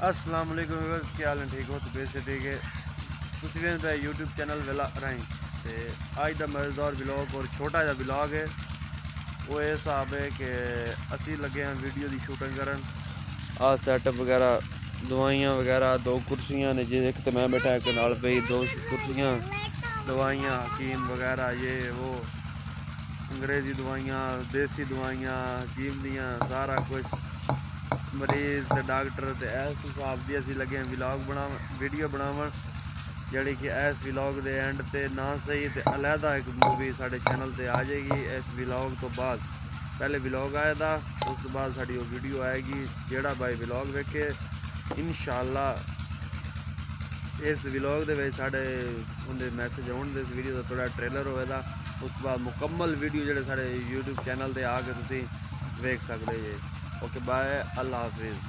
अस्सलाम वालेकुम व्यूअर्स, क्या हाल है? ठीक हो तो बेसे ठीक है। तुसीं वेंदे पे यूट्यूब चैनल वेला राहीं ते अज दा मज़ेदार ब्लॉग और छोटा जा ब्लॉग है। वो ये हिसाब है कि असी लगे हैं वीडियो की शूटिंग करन। आ सैटअप वगैरह, दवाइयाँ वगैरह, दो कुर्सियाँ ने जे, एक तो मैं बैठा एक नाल पे, दो कुर्सियाँ, दवाइयाँ हकीम वगैरह ये वो, अंग्रेज़ी दवाइयाँ, देसी दवाइयाँ, हकीम दियाँ, सारा कुछ मरीज़ ते डॉक्टर ते इस हिसाब दी असीं लगे हैं व्लॉग बनावन, वीडियो बनावन, जिहड़ी कि इस व्लॉग दे एंड ते ना सही ते अलहदा एक मूवी साडे चैनल ते आ जाएगी इस व्लॉग तो बाद। पहले व्लॉग आए दा, उस तो बाद साडी वो वीडियो आएगी। जेड़ा भाई व्लॉग वेखे इंशाअल्लाह इस व्लॉग दे विच साडे उंदे मैसेज आउण दे, इस वीडियो दा थोड़ा ट्रेलर होएदा। उस तो बाद मुकम्मल वीडियो जेह्ड़े साडे यूट्यूब चैनल ते आके तुसीं वेख सकदे जे। ओके बाय, अल्लाह हाफिज़।